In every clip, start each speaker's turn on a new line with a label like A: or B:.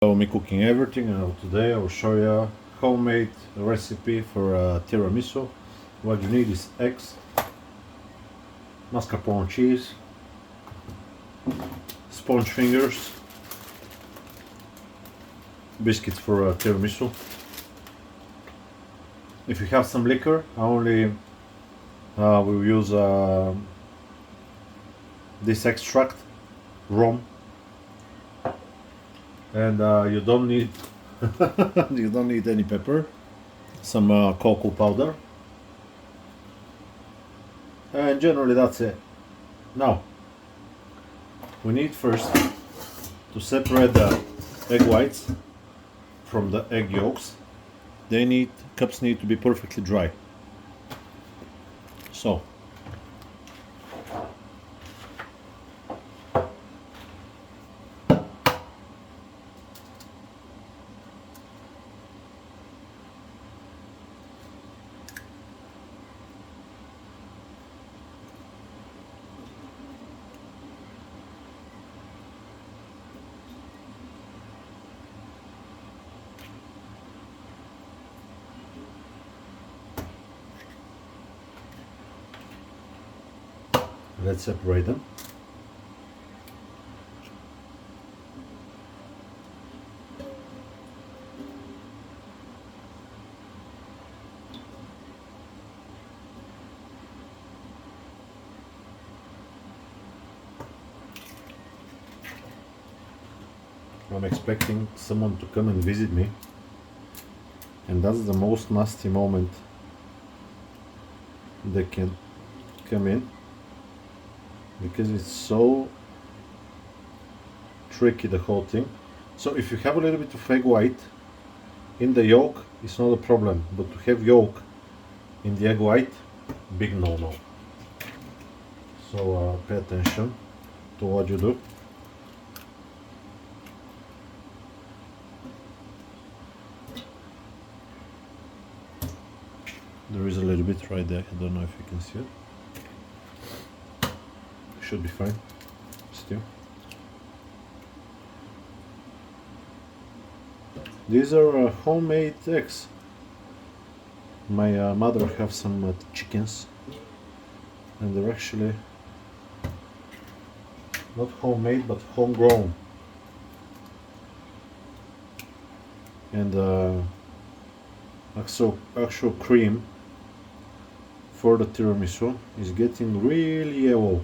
A: So me cooking everything, and today I will show you homemade recipe for tiramisu. What you need is eggs, mascarpone cheese, sponge fingers, biscuits for tiramisu. If you have some liquor, I only will use this extract, rum, and you don't need you don't need any pepper, some cocoa powder, and generally that's it. Now we need first to separate the egg whites from the egg yolks. Cups need to be perfectly dry. So let's separate them. I'm expecting someone to come and visit me, and that's the most nasty moment they can come in, because it's so tricky, the whole thing. So if you have a little bit of egg white in the yolk, it's not a problem, but to have yolk in the egg white, big no-no. So pay attention to what you do. There is a little bit right there, I don't know if you can see it. Should be fine still. These are homemade eggs. My mother have some chickens, and they're actually not homemade but homegrown. And actual cream for the tiramisu is getting really yellow.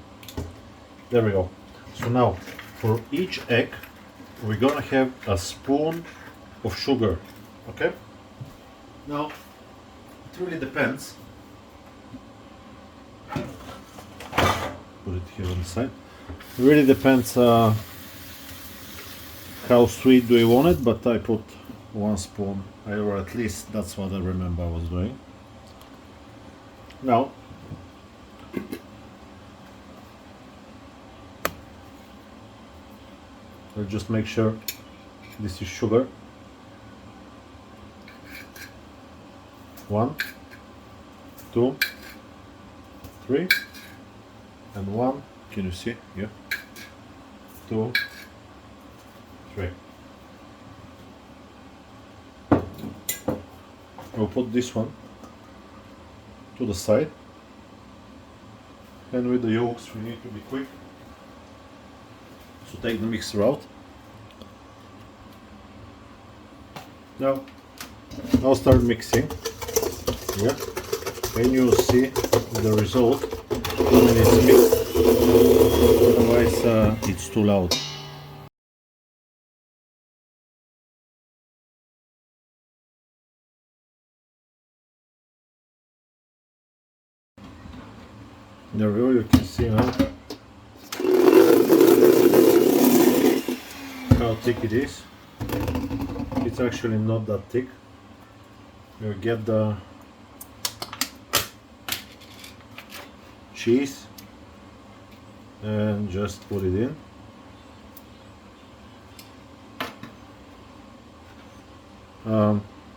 A: There we go. So now for each egg we're gonna have a spoon of sugar. Okay, now it really depends. Put it here on the side. It really depends how sweet do you want it, but I put 1 spoon, or at least that's what I remember I was doing. Now I'll just make sure this is sugar. 1, 2, 3, and 1. Can you see? Yeah. 2, 3. I'll put this one to the side, and with the yolks we need to be quick. So take the mixer out. Now I'll start mixing. Yeah, and you'll see the result when it's mixed. Otherwise, it's too loud. There we go. You can see now how thick it is. It's actually not that thick. You get the cheese and just put it in.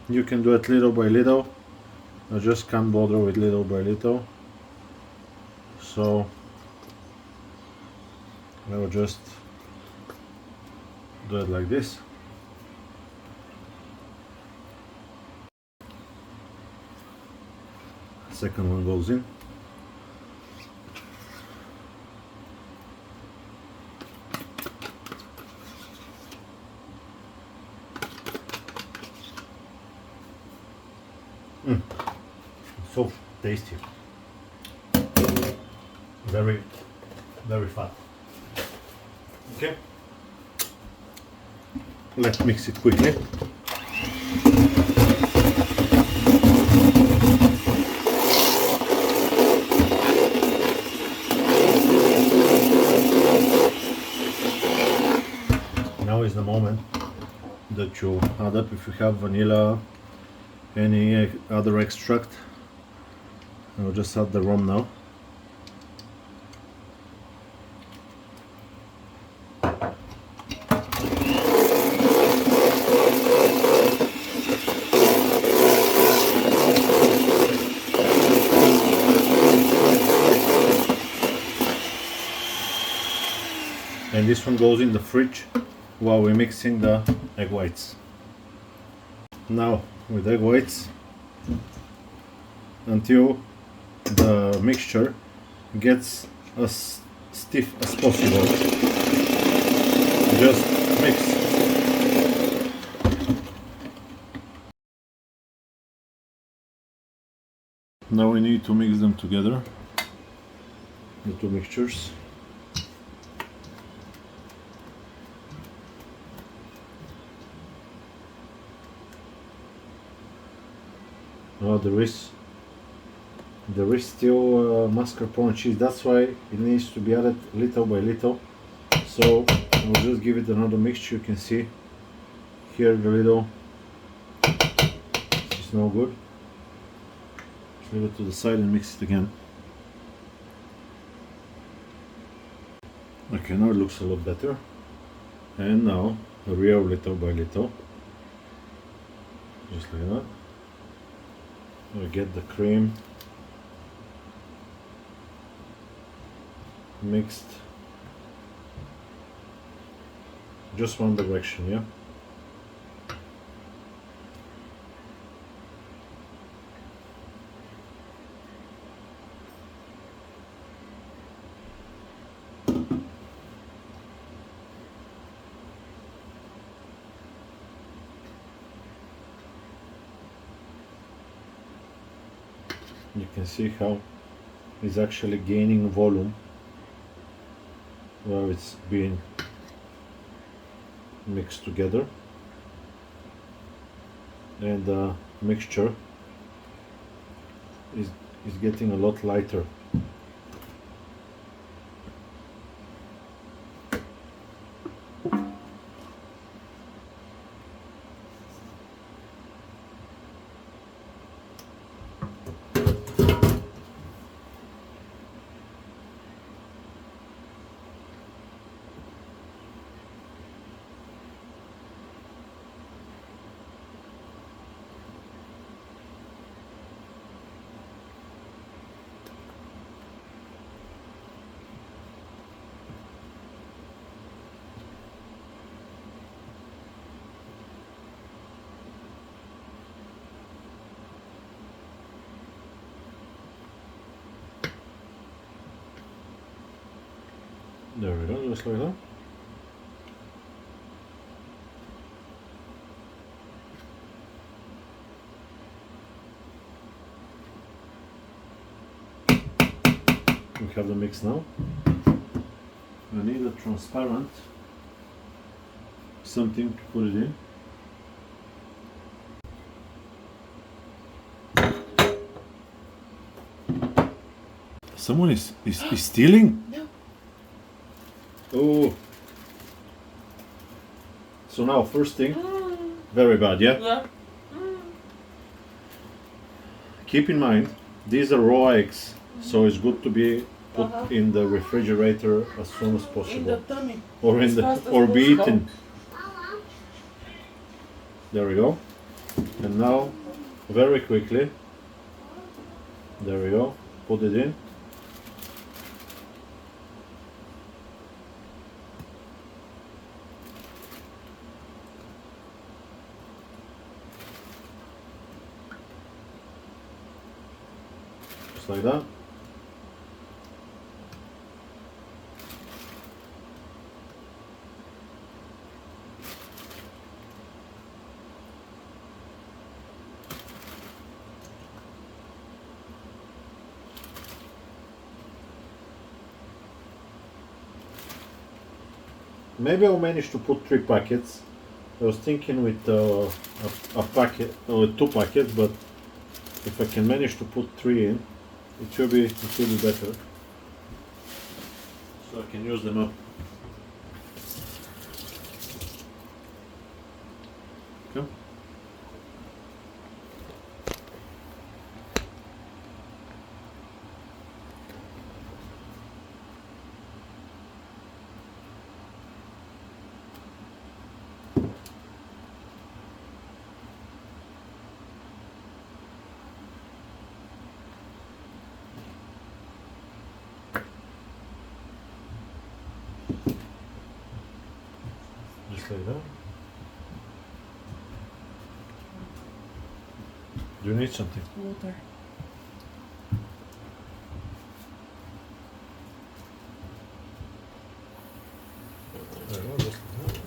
A: You can do it little by little. I just can't bother with little by little, so I will just do it like this. second one goes in. So tasty. Very, very fat. Okay. Let's mix it quickly. Now is the moment that you add up, if you have vanilla, any other extract. I'll just add the rum now. And this one goes in the fridge while we're mixing the egg whites. Now with egg whites, until the mixture gets as stiff as possible, just mix. Now we need to mix them together, the two mixtures. Now there is still mascarpone cheese, that's why it needs to be added little by little. So I'll just give it another mixture. You can see here the little, it's no good. Just leave it to the side and mix it again. Okay, now it looks a lot better. And now real little by little, just like that. We get the cream mixed just one direction, yeah. You can see how it's actually gaining volume while it's being mixed together, and the mixture is getting a lot lighter. There we go, just like that. We have the mix now. I need a transparent something to put it in. Someone is stealing?
B: No.
A: Oh. So now, first thing, very bad, yeah?
B: Yeah.
A: Keep in mind, these are raw eggs, so it's good to be put in the refrigerator as soon as
B: In the
A: possible.
B: tummy.
A: Or in
B: As
A: the
B: fast as
A: or be
B: possible.
A: eaten. There we go. And now, very quickly, there we go, put it in. just like that. Maybe I'll manage to put 3 packets. I was thinking with a packet, with 2 packets, but if I can manage to put 3 in, it will be better. So I can use them up. Okay. Just like that. Do you need something?
B: Water.
A: There you go, just like that.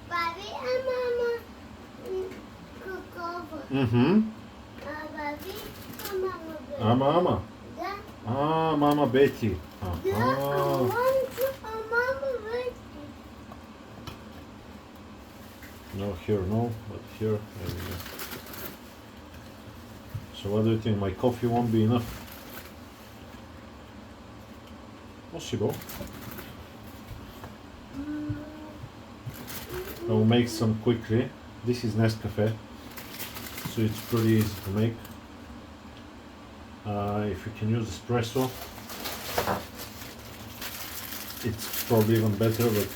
C: Bobby and Mama cook over.
A: Mm-hmm.
C: Bobby and Mama Betty.
A: Mama.
C: Yeah.
A: Ah, Mama Betty.
C: Yeah, I
A: Ah.
C: want to Mama Betty.
A: No, here no, but here, there we go. So what do you think? My coffee won't be enough? Possible. I will make some quickly. This is Nescafe, so it's pretty easy to make. If you can use espresso, it's probably even better, but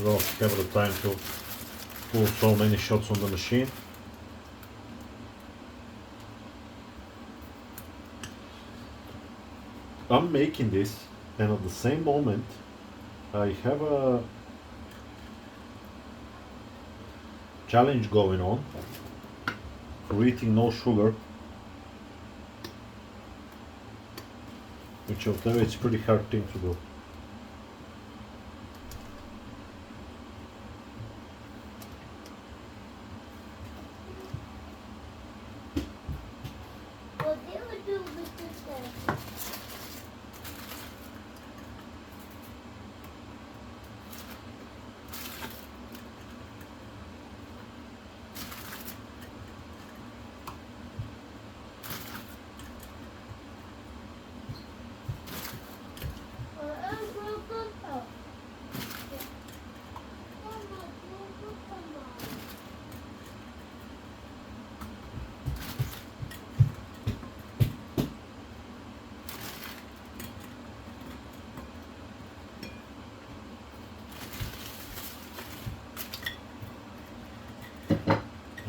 A: don't have the time to pull so many shots on the machine. I'm making this, and at the same moment, I have a challenge going on for eating no sugar, which I'll tell you, it's a pretty hard thing to do.
C: What do you do with this?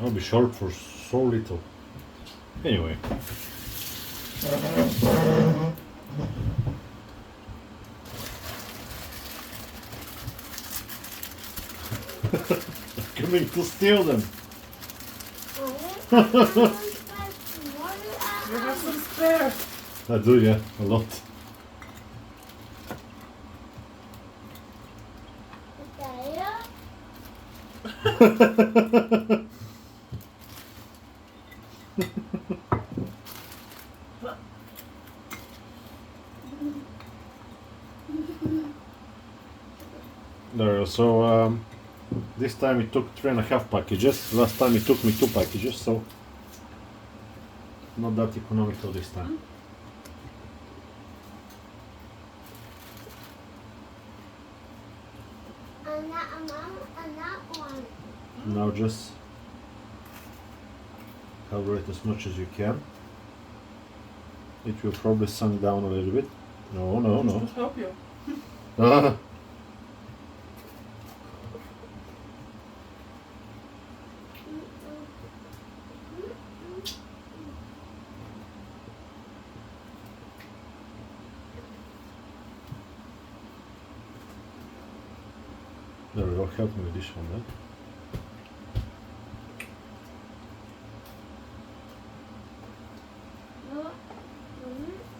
A: I'll be short for so little. Anyway. Coming to steal them.
B: You have some spare.
A: I do, yeah, a lot. There, so this time it took 3.5 packages. Last time it took me 2 packages, so not that economical this time.
C: And that one.
A: Now just cover it as much as you can. It will probably sink down a little bit. No, no, no.
B: Just to help you.
A: Ah. There we go, help me with this one then.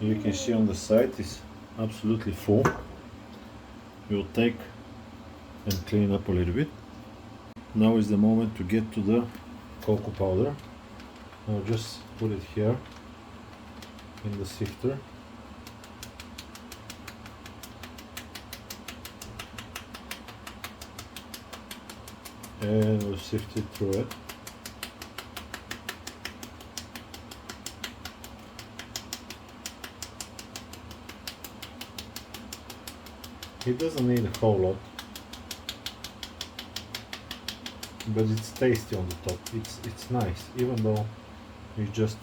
A: You can see on the side is absolutely full. We'll take and clean up a little bit. Now is the moment to get to the cocoa powder. I'll just put it here in the sifter. And we'll sift it through it. It doesn't need a whole lot, but it's tasty on the top. It's nice, even though it's just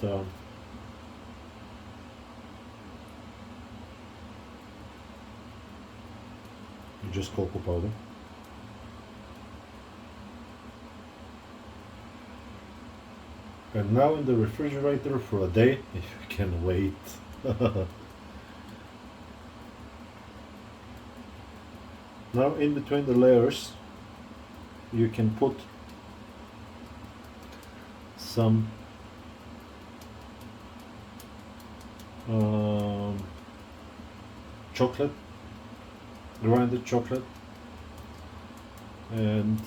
A: cocoa powder. And now in the refrigerator for a day, if you can wait. Now in between the layers you can put some chocolate, grinded chocolate, and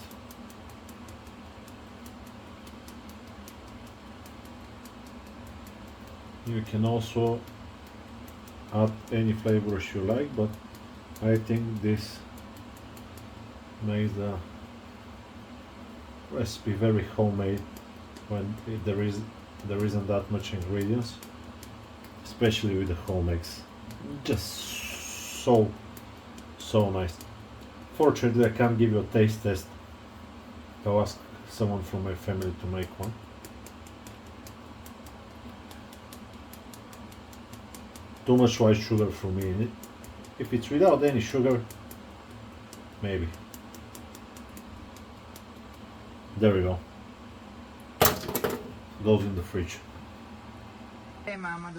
A: you can also add any flavors you like, but I think this makes the recipe very homemade when there isn't that much ingredients, especially with the home eggs. Just so nice. Fortunately, I can't give you a taste test. I'll ask someone from my family to make one. Too much white sugar for me in it. If it's without any sugar, maybe. There we go. Goes in the fridge.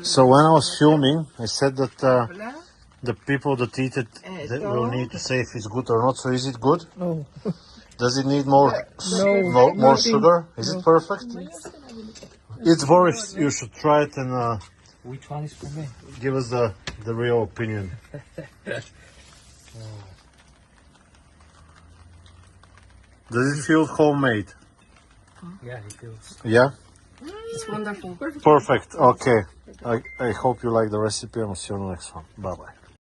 A: So when I was filming, I said that the people that eat it, they will need to say if it's good or not. So is it good?
B: No.
A: Does it need more more
B: nothing.
A: sugar? Is it perfect? It's Boris. You should try it and
B: Which one is for me?
A: give us the real opinion. Does it feel homemade?
B: Yeah, it feels.
A: Yeah?
B: It's wonderful.
A: Perfect. Okay. I hope you like the recipe and I'll see you on the next one. Bye bye.